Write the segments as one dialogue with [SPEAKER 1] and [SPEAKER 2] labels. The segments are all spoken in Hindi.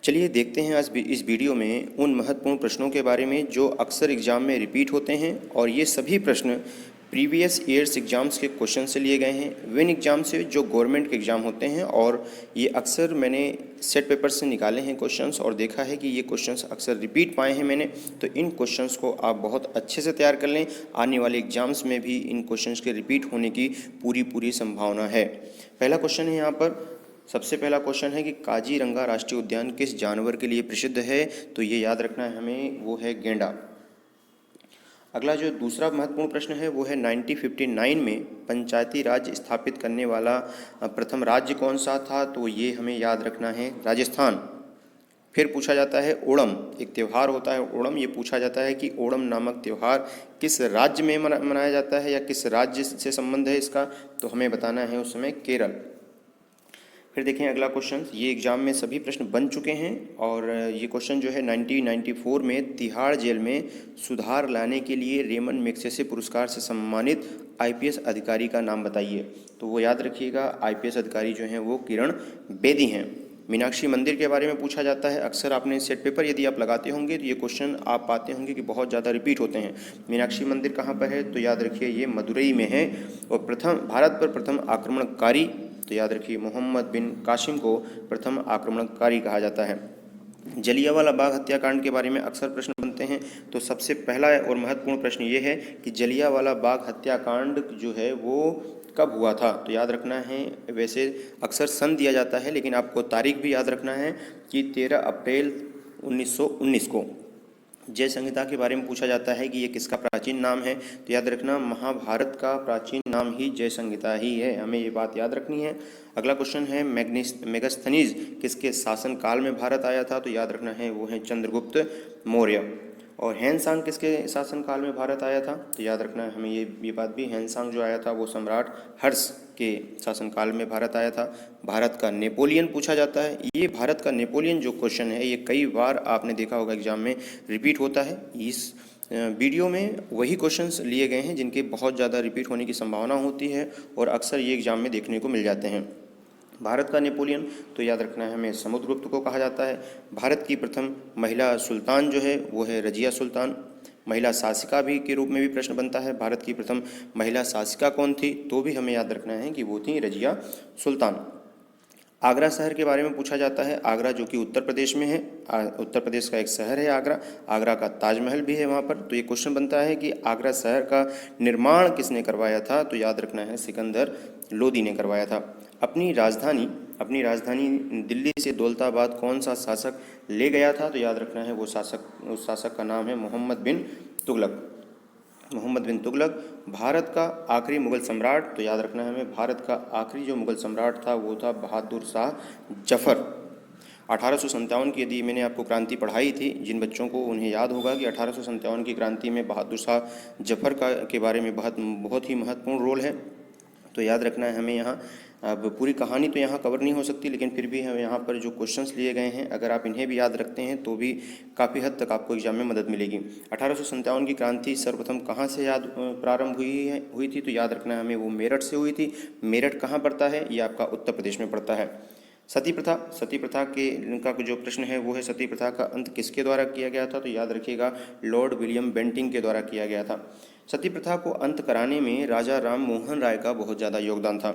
[SPEAKER 1] चलिए देखते हैं आज इस वीडियो में उन महत्वपूर्ण प्रश्नों के बारे में जो अक्सर एग्ज़ाम में रिपीट होते हैं और ये सभी प्रश्न प्रीवियस ईयर्स एग्ज़ाम्स के क्वेश्चन से लिए गए हैं, विन एग्ज़ाम से जो गवर्नमेंट के एग्ज़ाम होते हैं। और ये अक्सर मैंने सेट पेपर से निकाले हैं क्वेश्चंस और देखा है कि ये क्वेश्चंस अक्सर रिपीट पाए हैं मैंने। तो इन क्वेश्चंस को आप बहुत अच्छे से तैयार कर लें, आने वाले एग्ज़ाम्स में भी इन क्वेश्चंस के रिपीट होने की पूरी संभावना है। पहला क्वेश्चन है यहाँ पर, सबसे पहला क्वेश्चन है कि काजीरंगा राष्ट्रीय उद्यान किस जानवर के लिए प्रसिद्ध है? तो ये याद रखना है हमें, वो है गेंडा। अगला जो दूसरा महत्वपूर्ण प्रश्न है वो है 1959 में पंचायती राज स्थापित करने वाला प्रथम राज्य कौन सा था? तो ये हमें याद रखना है, राजस्थान। फिर पूछा जाता है ओणम, एक त्यौहार होता है ओणम, ये पूछा जाता है कि ओणम नामक त्यौहार किस राज्य में मनाया जाता है या किस राज्य से संबंध है इसका? तो हमें बताना है उस समय केरल। फिर देखें अगला क्वेश्चन, ये एग्जाम में सभी प्रश्न बन चुके हैं और ये क्वेश्चन जो है 1994 में तिहाड़ जेल में सुधार लाने के लिए रेमन मैग्सेसे पुरस्कार से सम्मानित आईपीएस अधिकारी का नाम बताइए। तो वो याद रखिएगा, आईपीएस अधिकारी जो हैं वो किरण बेदी हैं। मीनाक्षी मंदिर के बारे में पूछा जाता है, अक्सर आपने सेट पेपर यदि आप लगाते होंगे तो ये क्वेश्चन आप पाते होंगे कि बहुत ज़्यादा रिपीट होते हैं। मीनाक्षी मंदिर कहाँ पर है? तो याद रखिए ये मदुरई में है। और भारत पर प्रथम आक्रमणकारी, तो याद रखिए मोहम्मद बिन कासिम को प्रथम आक्रमणकारी कहा जाता है। जलियांवाला बाग हत्याकांड के बारे में अक्सर प्रश्न बनते हैं, तो सबसे पहला और महत्वपूर्ण प्रश्न ये है कि जलियांवाला बाग हत्याकांड जो है वो कब हुआ था? तो याद रखना है, वैसे अक्सर सन दिया जाता है लेकिन आपको तारीख भी याद रखना है कि 13 अप्रैल 1919 को। जय संहिता के बारे में पूछा जाता है कि ये किसका प्राचीन नाम है? तो याद रखना, महाभारत का प्राचीन नाम ही जय संहिता ही है, हमें ये बात याद रखनी है। अगला क्वेश्चन है मेगास्थनीज किसके शासन काल में भारत आया था? तो याद रखना है वो है चंद्रगुप्त मौर्य। और हैनसांग किसके शासन काल में भारत आया था? तो याद रखना है हमें ये बात भी, हैनसांग जो आया था वो सम्राट हर्ष के शासनकाल में भारत आया था। भारत का नेपोलियन पूछा जाता है, ये भारत का नेपोलियन जो क्वेश्चन है ये कई बार आपने देखा होगा एग्जाम में रिपीट होता है। इस वीडियो में वही क्वेश्चंस लिए गए हैं जिनके बहुत ज़्यादा रिपीट होने की संभावना होती है और अक्सर ये एग्जाम में देखने को मिल जाते हैं। भारत का नेपोलियन, तो याद रखना है हमें समुद्रगुप्त को कहा जाता है। भारत की प्रथम महिला सुल्तान जो है वो है रजिया सुल्तान। महिला शासिका भी के रूप में भी प्रश्न बनता है, भारत की प्रथम महिला शासिका कौन थी? तो भी हमें याद रखना है कि वो थी रजिया सुल्तान। आगरा शहर के बारे में पूछा जाता है, आगरा जो कि उत्तर प्रदेश में है, उत्तर प्रदेश का एक शहर है आगरा। आगरा का ताजमहल भी है वहाँ पर। तो ये क्वेश्चन बनता है कि आगरा शहर का निर्माण किसने करवाया था? तो याद रखना है सिकंदर लोदी ने करवाया था। अपनी राजधानी दिल्ली से दौलताबाद कौन सा शासक ले गया था? तो याद रखना है उस शासक का नाम है मोहम्मद बिन तुगलक। भारत का आखिरी मुगल सम्राट, तो याद रखना है हमें, भारत का आखिरी जो मुगल सम्राट था वो था बहादुर शाह जफर। 1857 की यदि मैंने आपको क्रांति पढ़ाई थी, जिन बच्चों को उन्हें याद होगा कि 1857 की क्रांति में बहादुर शाह जफर के बारे में बहुत ही महत्वपूर्ण रोल है। तो याद रखना है हमें यहाँ। अब पूरी कहानी तो यहाँ कवर नहीं हो सकती लेकिन फिर भी हम यहाँ पर जो क्वेश्चंस लिए गए हैं अगर आप इन्हें भी याद रखते हैं तो भी काफ़ी हद तक आपको एग्जाम में मदद मिलेगी। 1857 की क्रांति सर्वप्रथम कहाँ से प्रारंभ हुई थी? तो याद रखना है हमें वो मेरठ से हुई थी। मेरठ कहाँ पड़ता है? ये आपका उत्तर प्रदेश में पड़ता है। सती प्रथा का जो प्रश्न है वो है सती प्रथा का अंत किसके द्वारा किया गया था? तो याद रखिएगा लॉर्ड विलियम बेंटिंक के द्वारा किया गया था। सती प्रथा को अंत कराने में राजा राम मोहन राय का बहुत ज़्यादा योगदान था।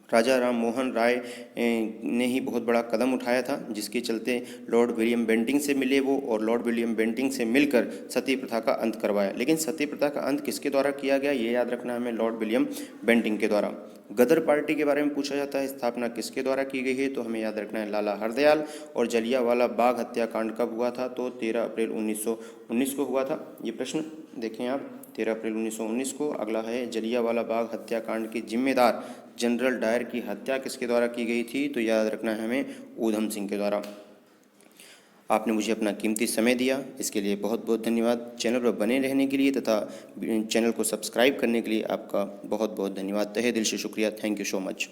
[SPEAKER 1] राजा राम मोहन राय ने ही बहुत बड़ा कदम उठाया था जिसके चलते लॉर्ड विलियम बेंटिंक से मिले वो और लॉर्ड विलियम बेंटिंक से मिलकर सती प्रथा का अंत करवाया। लेकिन सती प्रथा का अंत किसके द्वारा किया गया ये याद रखना हमें, लॉर्ड विलियम बेंटिंक के द्वारा। गदर पार्टी के बारे में पूछा जाता है, स्थापना किसके द्वारा की गई है? तो हमें याद रखना है लाला हरदयाल। और जलियांवाला बाग हत्याकांड कब हुआ था? तो 13 अप्रैल 1919 को हुआ था। ये प्रश्न देखें आप, 13 अप्रैल 1919 को। अगला है जलियांवाला बाग हत्याकांड के जिम्मेदार जनरल डायर की हत्या किसके द्वारा की गई थी? तो याद रखना है हमें ऊधम सिंह के द्वारा। आपने मुझे अपना कीमती समय दिया, इसके लिए बहुत बहुत धन्यवाद। चैनल पर बने रहने के लिए तथा चैनल को सब्सक्राइब करने के लिए आपका बहुत बहुत धन्यवाद। तहे दिल से शुक्रिया। Thank you so much.